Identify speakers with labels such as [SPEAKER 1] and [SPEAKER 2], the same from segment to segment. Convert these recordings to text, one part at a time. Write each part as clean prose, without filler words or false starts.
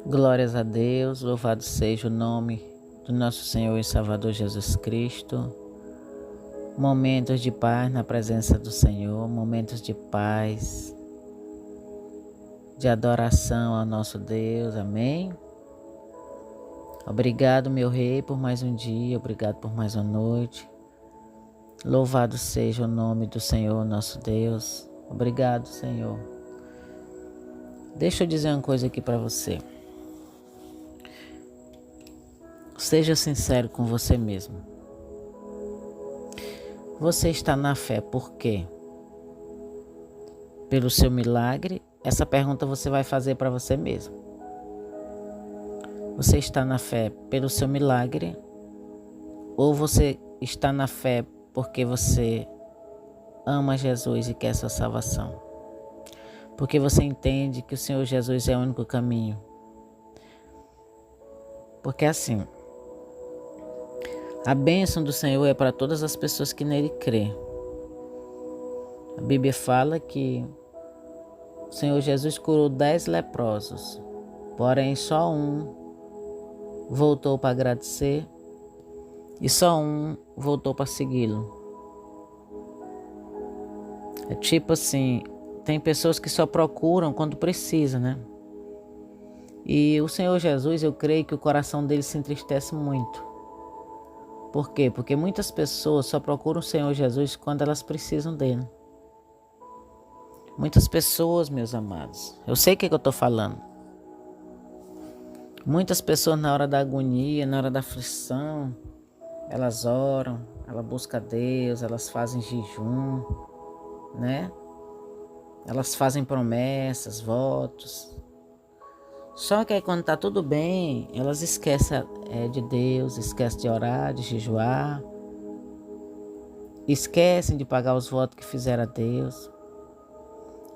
[SPEAKER 1] Glórias a Deus, louvado seja o nome do nosso Senhor e Salvador Jesus Cristo. Momentos de paz na presença do Senhor, momentos de paz, de adoração ao nosso Deus, amém? Obrigado, meu Rei, por mais um dia, obrigado por mais uma noite. Louvado seja o nome do Senhor, nosso Deus. Obrigado, Senhor. Deixa eu dizer uma coisa aqui para você. Seja sincero com você mesmo. Você está na fé por quê? Pelo seu milagre? Essa pergunta você vai fazer para você mesmo. Você está na fé pelo seu milagre? Ou você está na fé porque você ama Jesus e quer sua salvação? Porque você entende que o Senhor Jesus é o único caminho? Porque assim, a bênção do Senhor é para todas as pessoas que nele crê. A Bíblia fala que o Senhor Jesus curou 10 leprosos, porém só um voltou para agradecer e só um voltou para segui-lo. É tipo assim, tem pessoas que só procuram quando precisa, né? E o Senhor Jesus, eu creio que o coração dele se entristece muito. Por quê? Porque muitas pessoas só procuram o Senhor Jesus quando elas precisam dele. Muitas pessoas, meus amados, eu sei o que eu estou falando. Muitas pessoas na hora da agonia, na hora da aflição, elas oram, elas buscam a Deus, elas fazem jejum, né? Elas fazem promessas, votos. Só que aí quando está tudo bem, elas esquecem de Deus, esquecem de orar, de jejuar. Esquecem de pagar os votos que fizeram a Deus.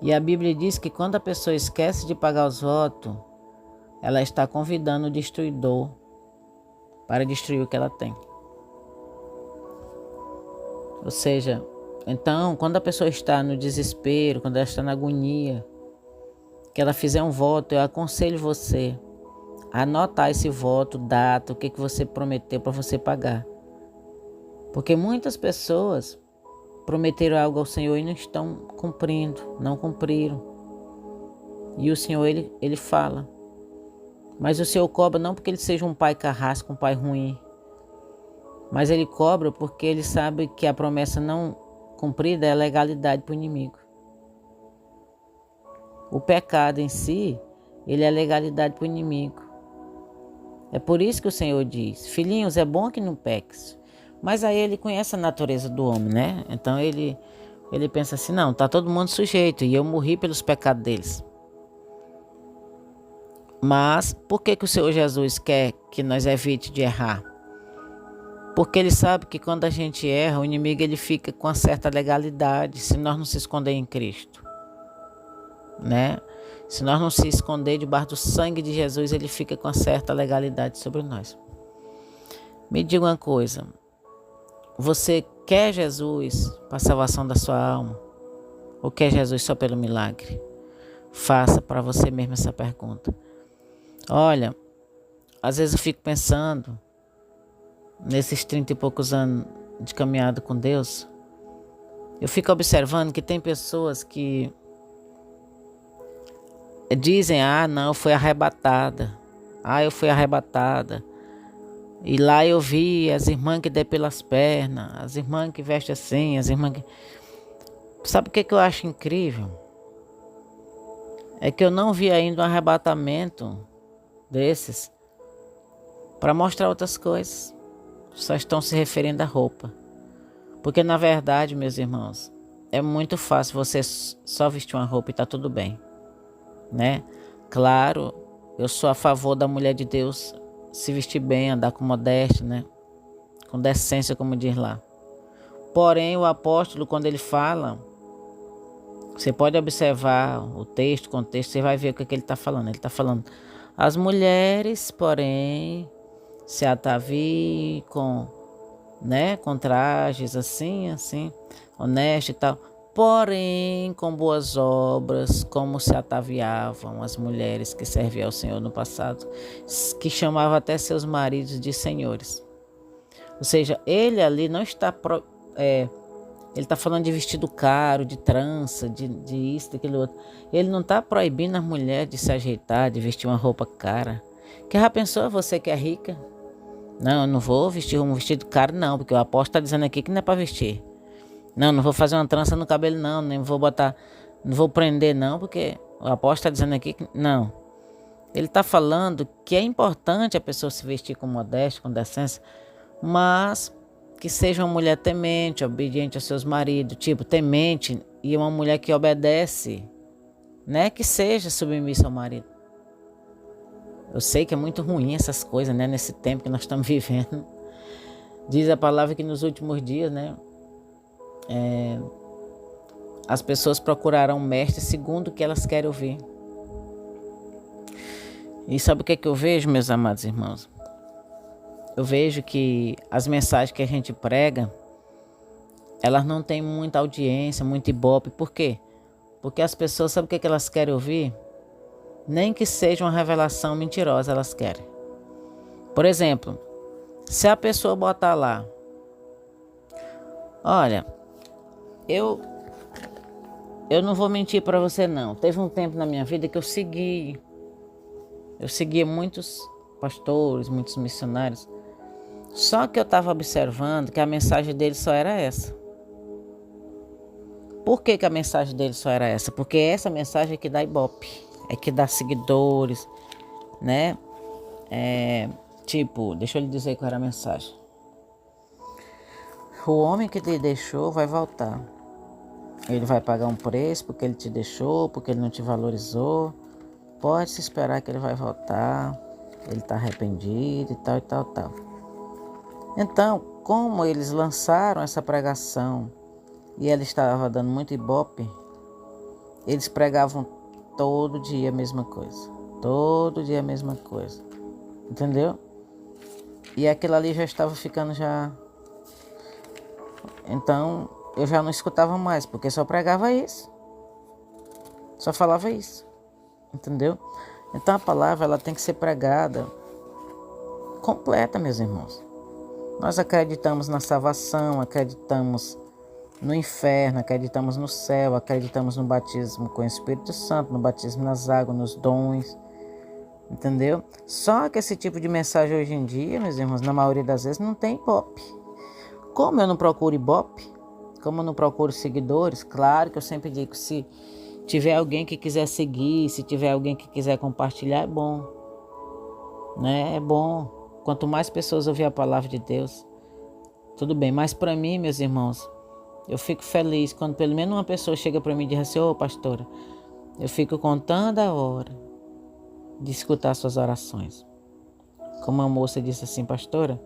[SPEAKER 1] E a Bíblia diz que quando a pessoa esquece de pagar os votos, ela está convidando o destruidor para destruir o que ela tem. Ou seja, então, quando a pessoa está no desespero, quando ela está na agonia, que ela fizer um voto, eu aconselho você a anotar esse voto, data, o que você prometeu para você pagar. Porque muitas pessoas prometeram algo ao Senhor e não estão cumprindo, não cumpriram. E o Senhor, ele fala. Mas o Senhor cobra não porque ele seja um pai carrasco, um pai ruim. Mas ele cobra porque ele sabe que a promessa não cumprida é legalidade para o inimigo. O pecado em si, ele é legalidade para o inimigo. É por isso que o Senhor diz, filhinhos, é bom que não peques. Mas aí ele conhece a natureza do homem, né? Então ele pensa assim, não, tá todo mundo sujeito e eu morri pelos pecados deles. Mas por que o Senhor Jesus quer que nós evite de errar? Porque ele sabe que quando a gente erra, o inimigo ele fica com uma certa legalidade, se nós não se esconder em Cristo, né? Se nós não se esconder debaixo do sangue de Jesus, ele fica com uma certa legalidade sobre nós. Me diga uma coisa, você quer Jesus para a salvação da sua alma? Ou quer Jesus só pelo milagre? Faça para você mesmo essa pergunta. Olha, às vezes eu fico pensando, nesses 30 e poucos anos de caminhada com Deus, eu fico observando que tem pessoas que dizem, não, eu fui arrebatada. Eu fui arrebatada. E lá eu vi as irmãs que deram pelas pernas, as irmãs que vestem assim, as irmãs que... Sabe o que eu acho incrível? É que eu não vi ainda um arrebatamento desses para mostrar outras coisas. Só estão se referindo à roupa. Porque na verdade, meus irmãos, é muito fácil você só vestir uma roupa e tá tudo bem, né? Claro, eu sou a favor da mulher de Deus se vestir bem, andar com modéstia, né? Com decência, como diz lá. Porém, o apóstolo, quando ele fala, você pode observar o texto, o contexto, você vai ver o que ele está falando. Ele está falando, as mulheres, porém, se ataviem com trajes assim, honesto e tal. porém com boas obras, como se ataviavam as mulheres que serviam ao Senhor no passado, que chamavam até seus maridos de senhores. Ou seja, ele ali não está... ele está falando de vestido caro, de trança, de isso, daquilo outro. Ele não está proibindo as mulheres de se ajeitar, de vestir uma roupa cara. Que já pensou, você que é rica? Não, eu não vou vestir um vestido caro não, porque o apóstolo está dizendo aqui que não é para vestir. Não, não vou fazer uma trança no cabelo não, nem vou botar, não vou prender não, porque o apóstolo está dizendo aqui que não. Ele está falando que é importante a pessoa se vestir com modéstia, com decência, mas que seja uma mulher temente, obediente aos seus maridos, tipo temente e uma mulher que obedece, né? Que seja submissa ao marido. Eu sei que é muito ruim essas coisas, né? Nesse tempo que nós estamos vivendo. Diz a palavra que nos últimos dias, né? As pessoas procurarão mestre segundo o que elas querem ouvir. E sabe o que é que eu vejo, meus amados irmãos? Eu vejo que as mensagens que a gente prega, elas não têm muita audiência, muito ibope. Por quê? Porque as pessoas, sabe o que é que elas querem ouvir? Nem que seja uma revelação mentirosa, elas querem. Por exemplo, se a pessoa botar lá, olha, eu não vou mentir para você não. Teve um tempo na minha vida que eu seguia muitos pastores, muitos missionários. Só que eu estava observando que a mensagem deles só era essa. Por que a mensagem deles só era essa? Porque essa mensagem é que dá ibope, é que dá seguidores, né? Tipo, deixa eu lhe dizer qual era a mensagem. O homem que te deixou vai voltar. Ele vai pagar um preço porque ele te deixou, porque ele não te valorizou. Pode se esperar que ele vai voltar. Ele está arrependido e tal, e tal, tal. Então, como eles lançaram essa pregação e ela estava dando muito ibope, eles pregavam todo dia a mesma coisa. Todo dia a mesma coisa. Entendeu? E aquilo ali já estava ficando já... Então, eu já não escutava mais, porque só pregava isso. Só falava isso. Entendeu? Então a palavra ela tem que ser pregada completa, meus irmãos. Nós acreditamos na salvação, acreditamos no inferno, acreditamos no céu, acreditamos no batismo com o Espírito Santo, no batismo nas águas, nos dons, entendeu? Só que esse tipo de mensagem hoje em dia, meus irmãos, na maioria das vezes não tem ibope. Como eu não procuro ibope, como eu não procuro seguidores, claro que eu sempre digo, se tiver alguém que quiser seguir, se tiver alguém que quiser compartilhar, é bom, né? É bom. Quanto mais pessoas ouvir a palavra de Deus, tudo bem. Mas para mim, meus irmãos, eu fico feliz quando pelo menos uma pessoa chega para mim e diz assim: ô pastora, eu fico contando a hora de escutar suas orações. Como uma moça disse assim: pastora,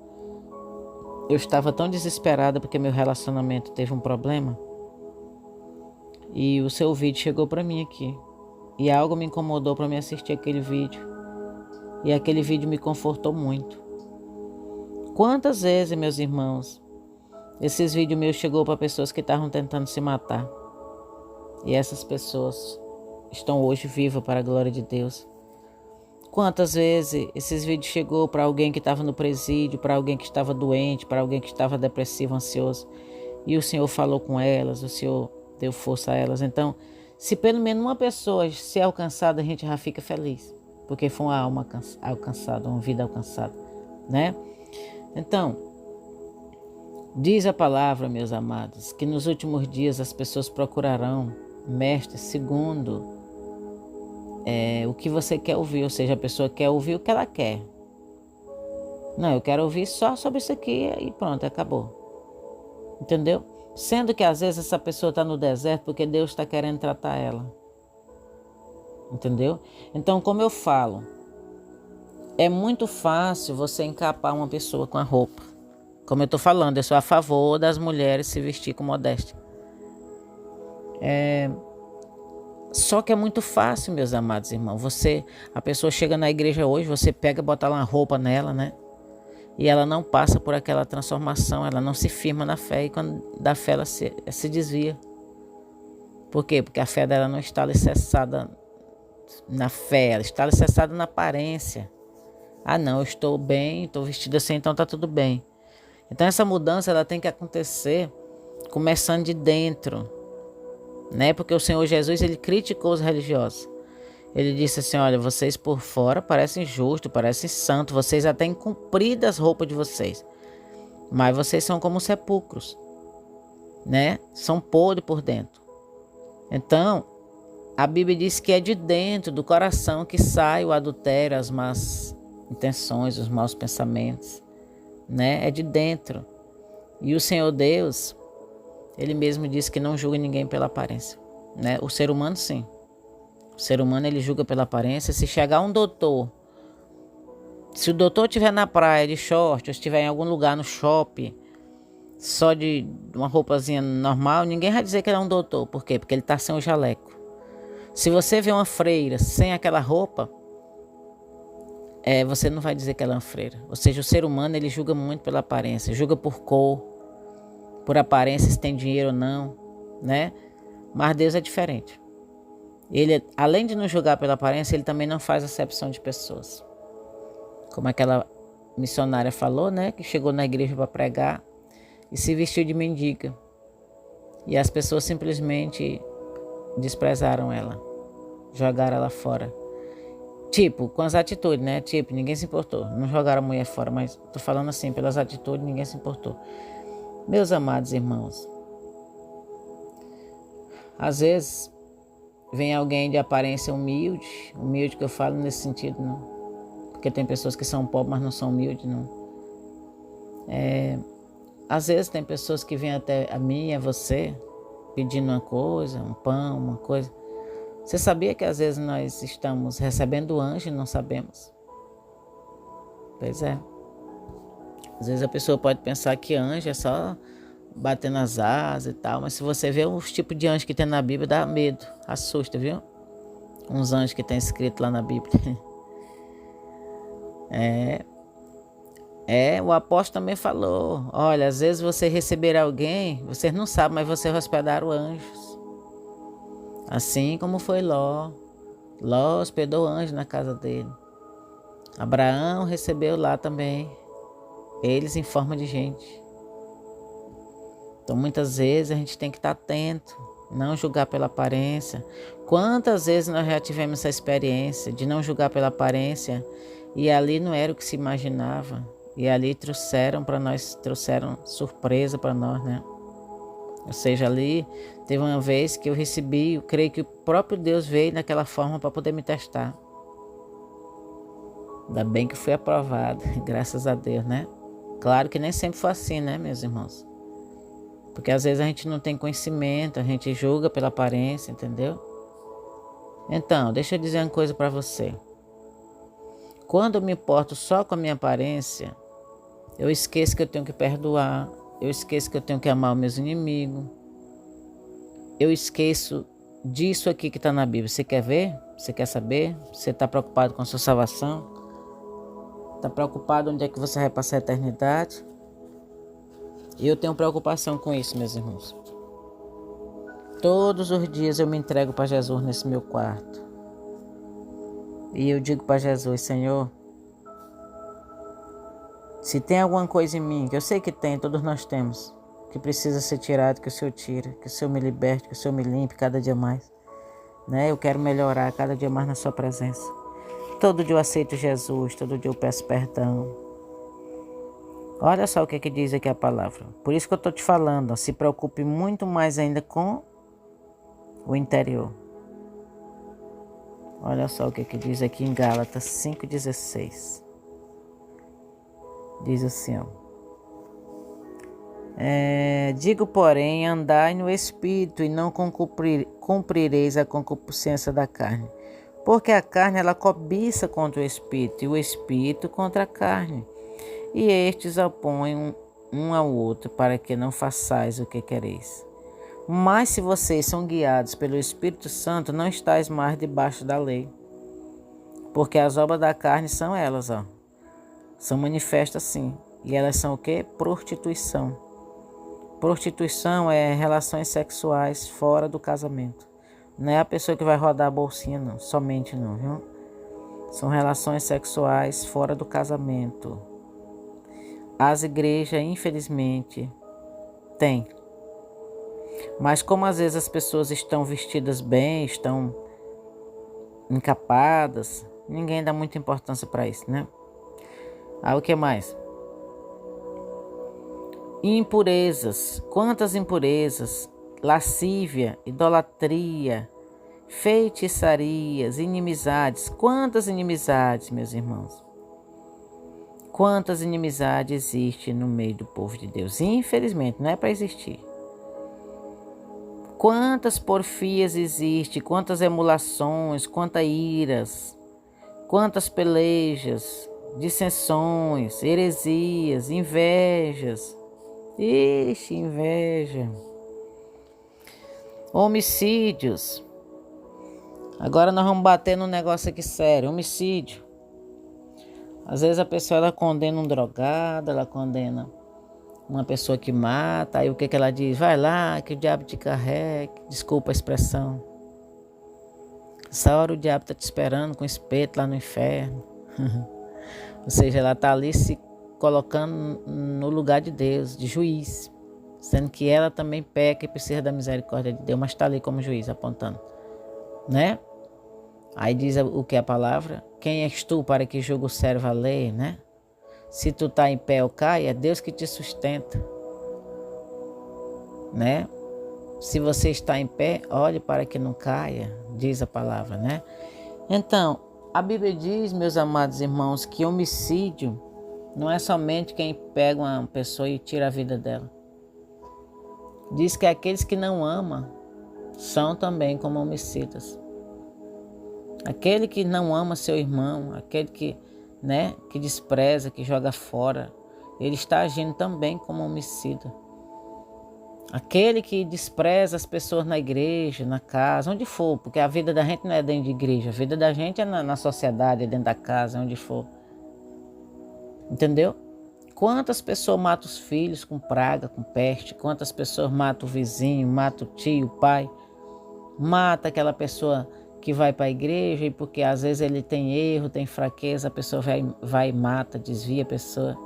[SPEAKER 1] eu estava tão desesperada porque meu relacionamento teve um problema e o seu vídeo chegou para mim aqui e algo me incomodou para me assistir aquele vídeo e aquele vídeo me confortou muito. Quantas vezes, meus irmãos, esses vídeos meus chegou para pessoas que estavam tentando se matar e essas pessoas estão hoje vivas para a glória de Deus. Quantas vezes esses vídeos chegou para alguém que estava no presídio, para alguém que estava doente, para alguém que estava depressivo, ansioso, e o Senhor falou com elas, o Senhor deu força a elas. Então, se pelo menos uma pessoa ser alcançada, a gente já fica feliz, porque foi uma alma alcançada, uma vida alcançada, né? Então, diz a palavra, meus amados, que nos últimos dias as pessoas procurarão mestres segundo o que você quer ouvir, ou seja, a pessoa quer ouvir o que ela quer. Não, eu quero ouvir só sobre isso aqui e pronto, acabou. Entendeu? Sendo que às vezes essa pessoa está no deserto porque Deus está querendo tratar ela. Entendeu? Então, como eu falo, é muito fácil você encapar uma pessoa com a roupa. Como eu estou falando, eu sou a favor das mulheres se vestir com modéstia. Só que é muito fácil, meus amados irmãos. A pessoa chega na igreja hoje, você pega e bota lá uma roupa nela, né? E ela não passa por aquela transformação, ela não se firma na fé. E quando da fé ela se desvia. Por quê? Porque a fé dela não está alicerçada na fé, ela está alicerçada na aparência. Ah, não, eu estou bem, estou vestido assim, então está tudo bem. Então essa mudança ela tem que acontecer começando de dentro, né? Porque o Senhor Jesus, ele criticou os religiosos. Ele disse assim, olha, vocês por fora parecem justos, parecem santos, vocês até têm cumprido as roupas de vocês, mas vocês são como sepulcros, né? São podres por dentro. Então, a Bíblia diz que é de dentro do coração que sai o adultério, as más intenções, os maus pensamentos, né? É de dentro. E o Senhor Deus, ele mesmo disse que não julga ninguém pela aparência, né? O ser humano, sim. O ser humano, ele julga pela aparência. Se chegar um doutor, se o doutor estiver na praia de short, ou estiver em algum lugar no shopping, só de uma roupazinha normal, ninguém vai dizer que ele é um doutor. Por quê? Porque ele está sem o jaleco. Se você vê uma freira sem aquela roupa, você não vai dizer que ela é uma freira. Ou seja, o ser humano, ele julga muito pela aparência. Julga por cor, por aparência, se tem dinheiro ou não, né? Mas Deus é diferente. Ele, além de não julgar pela aparência, ele também não faz acepção de pessoas. Como aquela missionária falou, né? Que chegou na igreja para pregar e se vestiu de mendiga. E as pessoas simplesmente desprezaram ela. Jogaram ela fora. Tipo, com as atitudes, né? Tipo, ninguém se importou. Não jogaram a mulher fora, mas tô falando assim, pelas atitudes, ninguém se importou. Meus amados irmãos, às vezes vem alguém de aparência humilde que eu falo nesse sentido, não. Porque tem pessoas que são pobres, mas não são humildes, não. Às vezes tem pessoas que vêm até a mim e a você, pedindo uma coisa, um pão, uma coisa. Você sabia que às vezes nós estamos recebendo anjo e não sabemos? Pois é. Às vezes a pessoa pode pensar que anjo é só bater nas asas e tal, mas se você vê os tipos de anjos que tem na Bíblia, dá medo, assusta, viu? Uns anjos que tem escrito lá na Bíblia. O apóstolo também falou, olha, às vezes você receber alguém, vocês não sabem, mas vocês hospedaram anjos. Assim como foi Ló. Ló hospedou anjos na casa dele. Abraão recebeu lá também, eles em forma de gente. Então muitas vezes a gente tem que estar atento, não julgar pela aparência. Quantas vezes nós já tivemos essa experiência de não julgar pela aparência e ali não era o que se imaginava. E ali trouxeram surpresa para nós, né? Ou seja, ali teve uma vez que eu recebi, eu creio que o próprio Deus veio naquela forma para poder me testar. Ainda bem que fui aprovado, graças a Deus, né? Claro que nem sempre foi assim, né, meus irmãos? Porque às vezes a gente não tem conhecimento, a gente julga pela aparência, entendeu? Então, deixa eu dizer uma coisa para você. Quando eu me importo só com a minha aparência, eu esqueço que eu tenho que perdoar, eu esqueço que eu tenho que amar os meus inimigos, eu esqueço disso aqui que está na Bíblia. Você quer ver? Você quer saber? Você está preocupado com a sua salvação? Está preocupado onde é que você vai passar a eternidade? E eu tenho preocupação com isso, meus irmãos. Todos os dias eu me entrego para Jesus nesse meu quarto. E eu digo para Jesus, Senhor, se tem alguma coisa em mim, que eu sei que tem, todos nós temos, que precisa ser tirado, que o Senhor tire, que o Senhor me liberte, que o Senhor me limpe cada dia mais. Né? Eu quero melhorar cada dia mais na sua presença. Todo dia eu aceito Jesus, todo dia eu peço perdão. Olha só o que diz aqui a palavra. Por isso que eu estou te falando, ó, se preocupe muito mais ainda com o interior. Olha só o que diz aqui em Gálatas 5,16. Diz assim, ó. Digo, porém, andai no Espírito e não cumprireis a concupiscência da carne. Porque a carne, ela cobiça contra o Espírito, e o Espírito contra a carne. E estes opõem um ao outro, para que não façais o que quereis. Mas se vocês são guiados pelo Espírito Santo, não estáis mais debaixo da lei. Porque as obras da carne são elas, ó. São manifestas sim. E elas são o quê? Prostituição, Prostituição é relações sexuais fora do casamento. Não é a pessoa que vai rodar a bolsinha, não. Somente não, viu? São relações sexuais fora do casamento. As igrejas, infelizmente, têm. Mas como às vezes as pessoas estão vestidas bem, estão encapadas, ninguém dá muita importância para isso, né? Aí o que mais? Impurezas. Quantas impurezas? Lascívia, idolatria, feitiçarias, inimizades. Quantas inimizades, meus irmãos? Quantas inimizades existem no meio do povo de Deus? Infelizmente, não é para existir. Quantas porfias existem, quantas emulações, quantas iras, quantas pelejas, dissensões, heresias, invejas. Ixi, inveja. Homicídios. Agora nós vamos bater num negócio aqui sério. Homicídio. Às vezes a pessoa ela condena um drogado, ela condena uma pessoa que mata. Aí o que ela diz? Vai lá que o diabo te carregue. Desculpa a expressão. Essa hora o diabo está te esperando com espeto lá no inferno. Ou seja, ela está ali se colocando no lugar de Deus, de juiz, sendo que ela também peca e precisa da misericórdia de Deus, mas está ali como juiz, apontando, né? Aí diz o que é a palavra? Quem és tu para que julgue o servo a lei, né? Se tu está em pé ou cai, é Deus que te sustenta, né? Se você está em pé, olhe para que não caia, diz a palavra, né? Então, a Bíblia diz, meus amados irmãos, que homicídio não é somente quem pega uma pessoa e tira a vida dela. Diz que aqueles que não amam são também como homicidas. Aquele que não ama seu irmão, aquele que, né, que despreza, que joga fora, ele está agindo também como homicida. Aquele que despreza as pessoas na igreja, na casa, onde for, porque a vida da gente não é dentro de igreja, a vida da gente é na sociedade, é dentro da casa, onde for. Entendeu? Quantas pessoas matam os filhos com praga, com peste? Quantas pessoas matam o vizinho, matam o tio, o pai? Mata aquela pessoa que vai para a igreja e porque às vezes ele tem erro, tem fraqueza, a pessoa vai e mata, desvia a pessoa.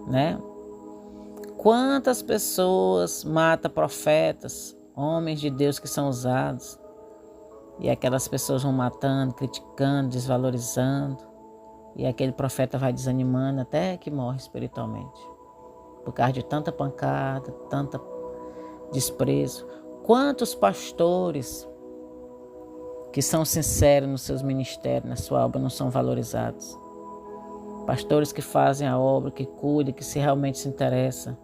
[SPEAKER 1] Né? Quantas pessoas matam profetas, homens de Deus que são usados? E aquelas pessoas vão matando, criticando, desvalorizando. E aquele profeta vai desanimando até que morre espiritualmente. Por causa de tanta pancada, tanta desprezo. Quantos pastores que são sinceros nos seus ministérios, na sua obra, não são valorizados? Pastores que fazem a obra, que cuidam, que se realmente se interessam,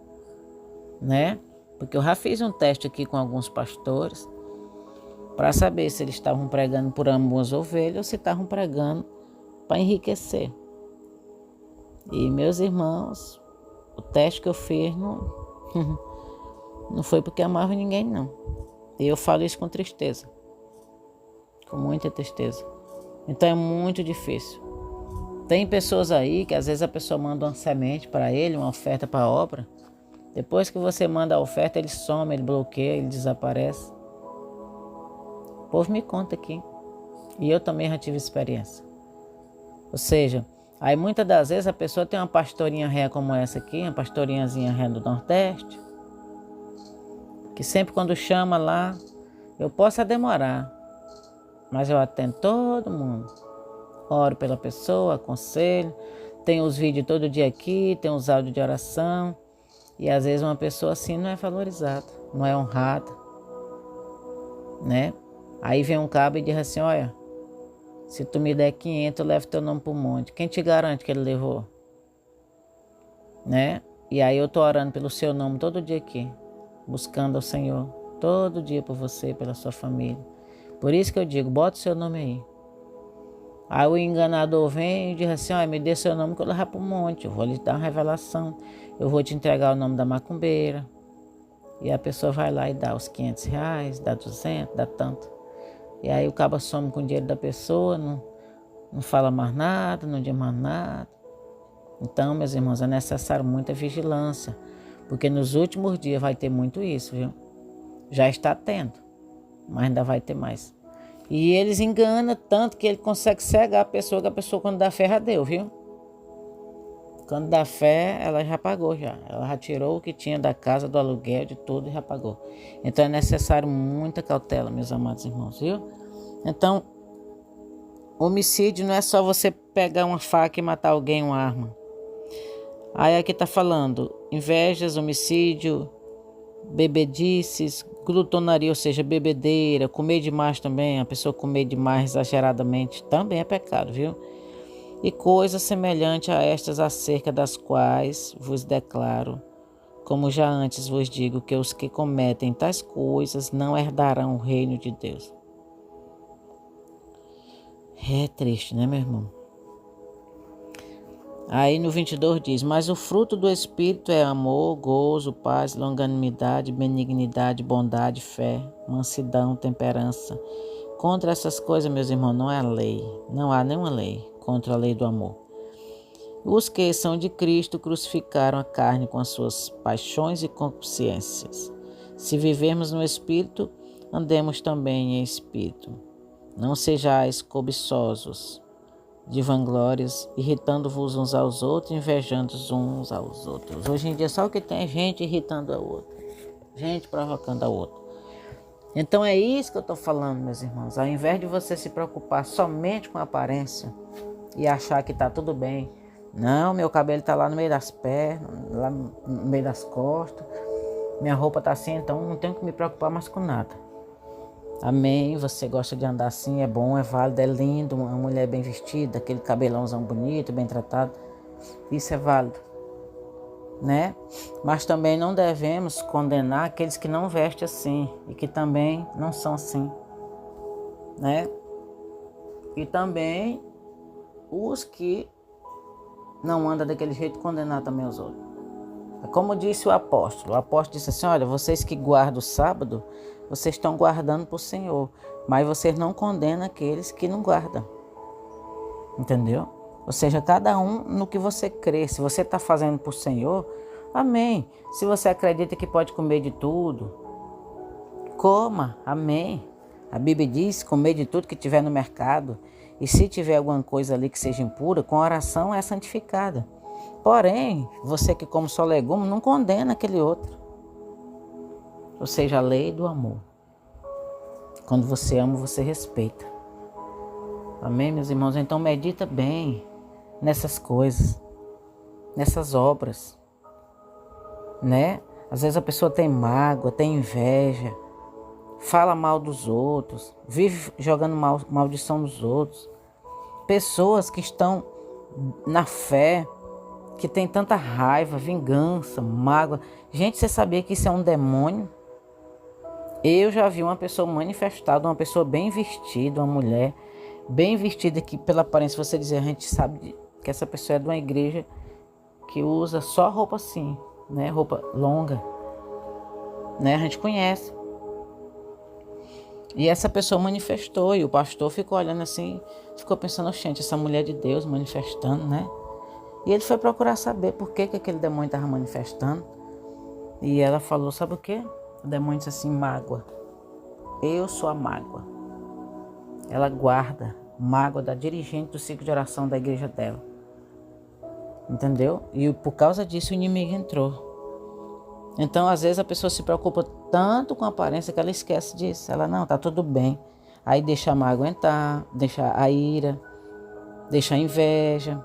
[SPEAKER 1] né? Porque eu já fiz um teste aqui com alguns pastores para saber se eles estavam pregando por amor às ovelhas ou se estavam pregando para enriquecer. E meus irmãos, o teste que eu fiz não foi porque amava ninguém, não. E eu falo isso com tristeza, com muita tristeza. Então é muito difícil. Tem pessoas aí que às vezes a pessoa manda uma semente para ele, uma oferta para a obra. Depois que você manda a oferta, ele some, ele bloqueia, ele desaparece. O povo me conta aqui. E eu também já tive experiência. Ou seja, aí muitas das vezes a pessoa tem uma pastorinha ré como essa aqui, uma pastorinhazinha ré do Nordeste, que sempre quando chama lá, eu posso demorar, mas eu atendo todo mundo. Oro pela pessoa, aconselho, tem os vídeos todo dia aqui, tem os áudios de oração, e às vezes uma pessoa assim não é valorizada, não é honrada, né? Aí vem um cabo e diz assim, olha, se tu me der 500, eu levo teu nome pro monte. Quem te garante que ele levou? Né? E aí eu tô orando pelo seu nome todo dia aqui, buscando ao Senhor, todo dia por você, pela sua família. Por isso que eu digo, bota o seu nome aí. Aí o enganador vem e diz assim, olha, me dê seu nome que eu levo pro monte. Eu vou lhe dar uma revelação. Eu vou te entregar o nome da macumbeira. E a pessoa vai lá e dá os R$500, dá 200, dá tanto. E aí o cabo some com o dinheiro da pessoa, não fala mais nada, não diz mais nada. Então, meus irmãos, é necessário muita vigilância. Porque nos últimos dias vai ter muito isso, viu? Já está tendo, mas ainda vai ter mais. E eles enganam tanto que ele consegue cegar a pessoa, que a pessoa quando dá fé já deu, viu? Quando dá fé, ela já pagou já. Ela já tirou o que tinha da casa, do aluguel, de tudo e já pagou. Então é necessário muita cautela, meus amados irmãos, viu? Então, homicídio não é só você pegar uma faca e matar alguém com uma arma. Aí aqui está falando invejas, homicídio, bebedices, glutonaria, ou seja, bebedeira, comer demais também. A pessoa comer demais exageradamente também é pecado, viu? E coisas semelhantes a estas, acerca das quais vos declaro, como já antes vos digo, que os que cometem tais coisas não herdarão o reino de Deus. É triste, né, meu irmão? Aí no 22 diz, mas o fruto do Espírito é amor, gozo, paz, longanimidade, benignidade, bondade, fé, mansidão, temperança. Contra essas coisas, meus irmãos, não há lei, não há nenhuma lei contra a lei do amor. Os que são de Cristo crucificaram a carne com as suas paixões e concupiscências. Se vivermos no Espírito, andemos também em Espírito. Não sejais cobiçosos de vanglórias, irritando-vos uns aos outros, invejando uns aos outros. Hoje em dia só o que tem é gente irritando a outra, gente provocando a outra. Então é isso que eu estou falando, meus irmãos. Ao invés de você se preocupar somente com a aparência e achar que está tudo bem, não, meu cabelo está lá no meio das pernas, lá no meio das costas, minha roupa está assim, então não tenho que me preocupar mais com nada. Amém, você gosta de andar assim, é bom, é válido, é lindo, uma mulher bem vestida, aquele cabelãozão bonito, bem tratado, isso é válido, né? Mas também não devemos condenar aqueles que não vestem assim e que também não são assim, né? E também os que não andam daquele jeito, condenar também os outros. É como disse o apóstolo disse assim, olha, vocês que guardam o sábado, vocês estão guardando para o Senhor, mas vocês não condenam aqueles que não guardam, entendeu? Ou seja, cada um no que você crê. Se você está fazendo para o Senhor, amém. Se você acredita que pode comer de tudo, coma, amém. A Bíblia diz, comer de tudo que tiver no mercado, e se tiver alguma coisa ali que seja impura, com oração é santificada. Porém, você que come só legume, não condena aquele outro. Ou seja, a lei do amor. Quando você ama, você respeita. Amém, meus irmãos? Então medita bem nessas coisas, nessas obras, né? Às vezes a pessoa tem mágoa, tem inveja, fala mal dos outros, vive jogando maldição nos outros. Pessoas que estão na fé, que tem tanta raiva, vingança, mágoa. Gente, você sabia que isso é um demônio? Eu já vi uma pessoa manifestada, uma pessoa bem vestida, uma mulher bem vestida, que pela aparência você dizer, a gente sabe que essa pessoa é de uma igreja que usa só roupa assim, né? Roupa longa, né? A gente conhece. E essa pessoa manifestou e o pastor ficou olhando assim, ficou pensando, gente, essa mulher de Deus manifestando, né? E ele foi procurar saber por que aquele demônio estava manifestando. E ela falou, sabe o quê? O demônio disse assim, mágoa. Eu sou a mágoa. Ela guarda mágoa da dirigente do ciclo de oração da igreja dela. Entendeu? E por causa disso o inimigo entrou. Então, às vezes, a pessoa se preocupa tanto com a aparência que ela esquece disso. Ela, não, tá tudo bem. Aí deixa a mágoa entrar, deixa a ira, deixa a inveja,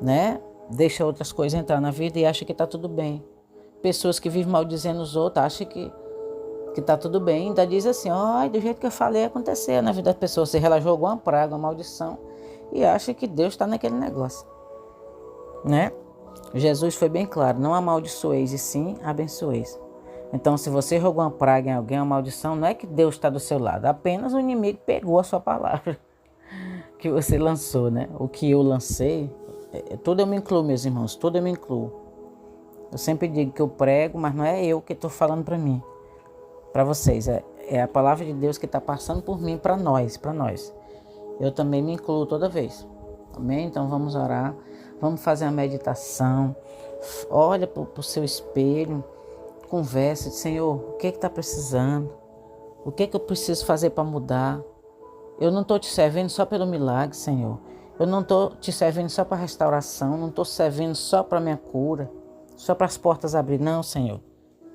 [SPEAKER 1] né? Deixa outras coisas entrar na vida e acha que tá tudo bem. Pessoas que vivem maldizendo os outros acham que tá tudo bem. Ainda diz assim, ó, do jeito que eu falei, aconteceu na vida da pessoa. Você relajou alguma praga, uma maldição e acha que Deus está naquele negócio, né? Jesus foi bem claro, não amaldiçoeis e sim abençoeis. Então, se você jogou uma praga em alguém, uma maldição, não é que Deus está do seu lado, apenas o inimigo pegou a sua palavra que você lançou, né? O que eu lancei, tudo eu me incluo, meus irmãos, tudo eu me incluo. Eu sempre digo que eu prego, mas não é eu que estou falando para mim, para vocês. É a palavra de Deus que está passando por mim, para nós. Eu também me incluo toda vez. Amém? Então vamos orar, vamos fazer a meditação, Olha para o seu espelho, conversa, Senhor, o que está precisando? O que eu preciso fazer para mudar? Eu não estou te servindo só pelo milagre, Senhor. Eu não estou te servindo só para restauração, não estou servindo só para minha cura, só para as portas abrir. Não, Senhor.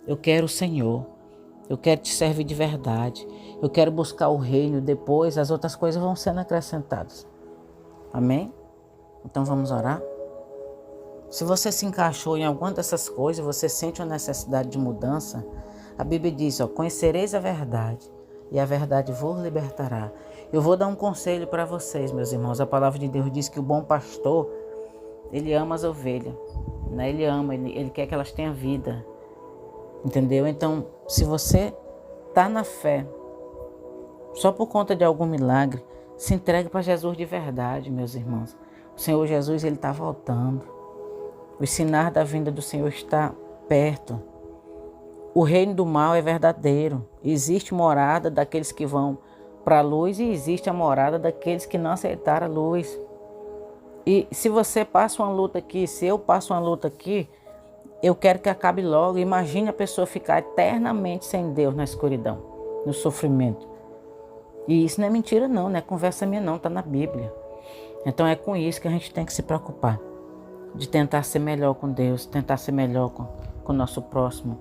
[SPEAKER 1] Eu quero o Senhor. Eu quero te servir de verdade. Eu quero buscar o reino. Depois as outras coisas vão sendo acrescentadas. Amém? Então vamos orar? Se você se encaixou em alguma dessas coisas, você sente uma necessidade de mudança, a Bíblia diz, conhecereis a verdade e a verdade vos libertará. Eu vou dar um conselho para vocês, meus irmãos. A palavra de Deus diz que o bom pastor, ele ama as ovelhas, né? Ele quer que elas tenham vida, entendeu? Então, se você está na fé, só por conta de algum milagre, se entregue para Jesus de verdade, meus irmãos. O Senhor Jesus, ele está voltando. O sinal da vinda do Senhor está perto. O reino do mal é verdadeiro. Existe morada daqueles que vão para a luz e existe a morada daqueles que não aceitaram a luz. E se você passa uma luta aqui, se eu passo uma luta aqui, eu quero que acabe logo. Imagine a pessoa ficar eternamente sem Deus na escuridão, no sofrimento. E isso não é mentira não é conversa minha não, está na Bíblia. Então é com isso que a gente tem que se preocupar. De tentar ser melhor com Deus, tentar ser melhor com o nosso próximo.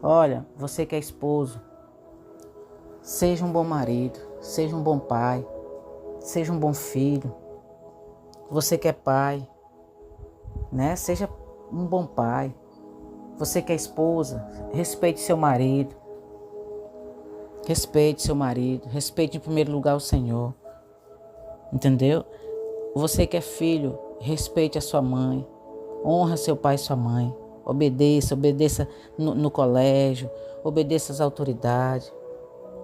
[SPEAKER 1] Olha, você que é esposo, seja um bom marido, seja um bom pai, seja um bom filho. Você que é pai, né? Seja um bom pai. Você que é esposa, respeite seu marido. Respeite seu marido, respeite em primeiro lugar o Senhor. Entendeu? Você que é filho, respeite a sua mãe, honra seu pai e sua mãe, obedeça no colégio, obedeça às autoridades.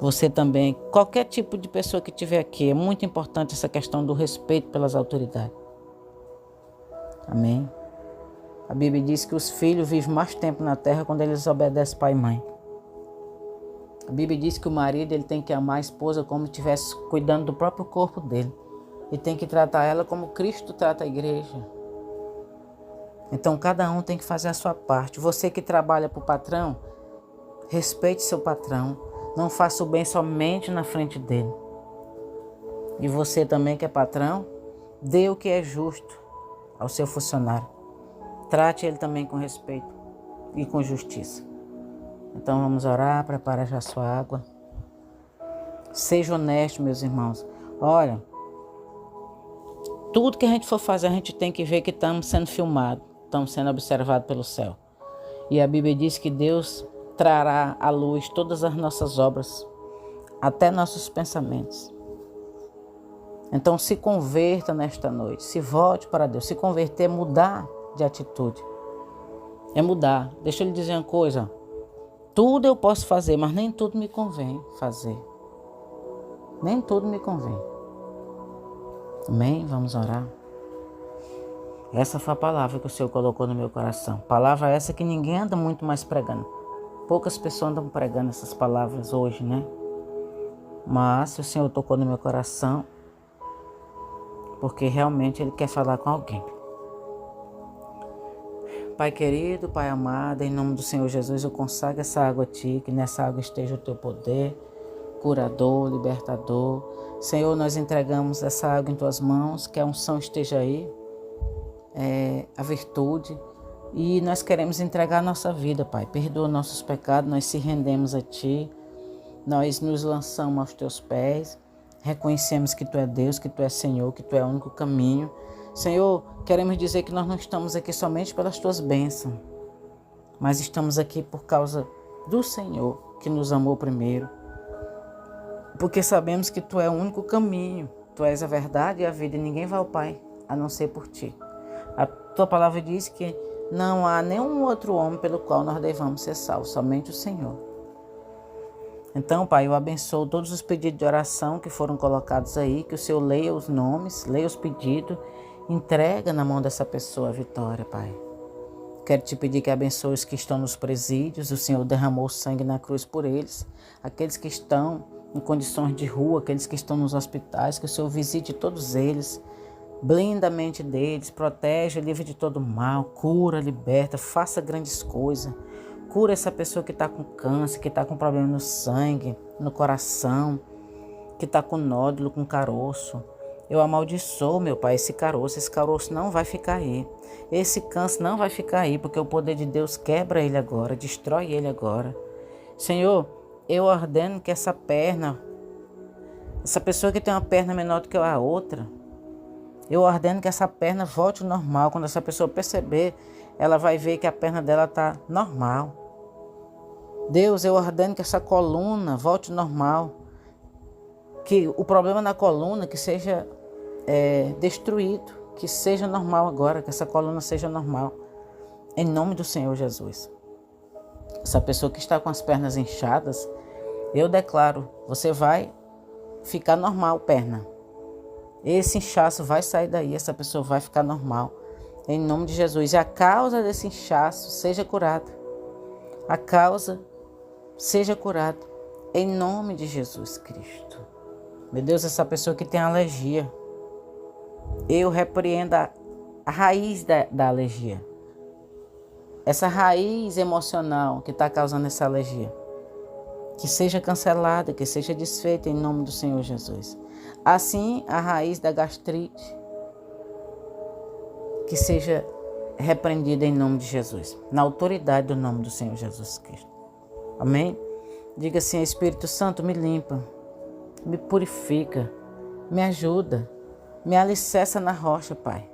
[SPEAKER 1] Você também, qualquer tipo de pessoa que estiver aqui, é muito importante essa questão do respeito pelas autoridades. Amém? A Bíblia diz que os filhos vivem mais tempo na terra quando eles obedecem pai e mãe. A Bíblia diz que o marido ele tem que amar a esposa como se estivesse cuidando do próprio corpo dele. E tem que tratar ela como Cristo trata a igreja. Então cada um tem que fazer a sua parte. Você que trabalha para o patrão, respeite seu patrão. Não faça o bem somente na frente dele. E você também que é patrão, dê o que é justo ao seu funcionário. Trate ele também com respeito e com justiça. Então vamos orar, prepara já a sua água. Seja honesto, meus irmãos. Olha, tudo que a gente for fazer, a gente tem que ver que estamos sendo filmados, estamos sendo observados pelo céu. E a Bíblia diz que Deus trará à luz todas as nossas obras, até nossos pensamentos. Então se converta nesta noite, se volte para Deus. Se converter é mudar de atitude, é mudar. Deixa eu lhe dizer uma coisa, tudo eu posso fazer, mas nem tudo me convém fazer. Nem tudo me convém. Amém? Vamos orar. Essa foi a palavra que o Senhor colocou no meu coração. Palavra essa que ninguém anda muito mais pregando. Poucas pessoas andam pregando essas palavras hoje, né? Mas o Senhor tocou no meu coração, porque realmente Ele quer falar com alguém. Pai querido, Pai amado, em nome do Senhor Jesus, eu consagro essa água a Ti, que nessa água esteja o Teu poder, curador, libertador. Senhor, nós entregamos essa água em Tuas mãos, que a unção esteja aí, a virtude. E nós queremos entregar a nossa vida, Pai. Perdoa nossos pecados, nós se rendemos a Ti. Nós nos lançamos aos Teus pés. Reconhecemos que Tu é Deus, que Tu é Senhor, que Tu é o único caminho. Senhor, queremos dizer que nós não estamos aqui somente pelas Tuas bênçãos, mas estamos aqui por causa do Senhor, que nos amou primeiro. Porque sabemos que Tu é o único caminho. Tu és a verdade e a vida, e ninguém vai ao Pai, a não ser por Ti. A Tua palavra diz que não há nenhum outro homem pelo qual nós devamos ser salvos, somente o Senhor. Então, Pai, eu abençoo todos os pedidos de oração que foram colocados aí, que o Senhor leia os nomes, leia os pedidos, entrega na mão dessa pessoa a vitória, Pai. Quero te pedir que abençoe os que estão nos presídios, o Senhor derramou sangue na cruz por eles, aqueles que estão em condições de rua, aqueles que estão nos hospitais, que o Senhor visite todos eles, Blinda a mente deles, protege, livre de todo mal, cura, liberta, faça grandes coisas. Cura essa pessoa que está com câncer, que está com problema no sangue, no coração, que está com nódulo, com caroço. Eu amaldiçoo, meu Pai, esse caroço não vai ficar aí. Esse câncer não vai ficar aí, porque o poder de Deus quebra ele agora, destrói ele agora. Senhor, eu ordeno que essa pessoa que tem uma perna menor do que a outra, eu ordeno que essa perna volte ao normal. Quando essa pessoa perceber, ela vai ver que a perna dela está normal. Deus, eu ordeno que essa coluna volte ao normal. Que o problema na coluna que seja destruído. Que seja normal agora, que essa coluna seja normal. Em nome do Senhor Jesus. Essa pessoa que está com as pernas inchadas, eu declaro, você vai ficar normal, perna. Esse inchaço vai sair daí, essa pessoa vai ficar normal. Em nome de Jesus. E a causa desse inchaço seja curada. A causa seja curada. Em nome de Jesus Cristo. Meu Deus, essa pessoa que tem alergia, eu repreendo a raiz da alergia. Essa raiz emocional que está causando essa alergia. Que seja cancelada, que seja desfeita em nome do Senhor Jesus. Assim, a raiz da gastrite, que seja repreendida em nome de Jesus, na autoridade do nome do Senhor Jesus Cristo. Amém? Diga assim: Espírito Santo, me limpa, me purifica, me ajuda, me alicerça na rocha, Pai.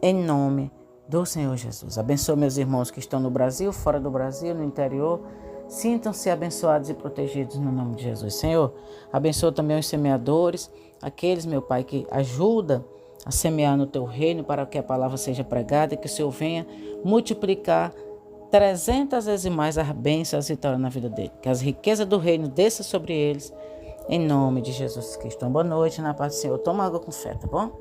[SPEAKER 1] Em nome do Senhor Jesus. Abençoa meus irmãos que estão no Brasil, fora do Brasil, no interior. Sintam-se abençoados e protegidos no nome de Jesus. Senhor, abençoa também os semeadores, aqueles, meu Pai, que ajudam a semear no Teu reino para que a palavra seja pregada e que o Senhor venha multiplicar 300 vezes mais as bênçãos e vitórias na vida dele. Que as riquezas do reino desçam sobre eles, em nome de Jesus Cristo. Uma boa noite, na paz do Senhor. Toma água com fé, tá bom?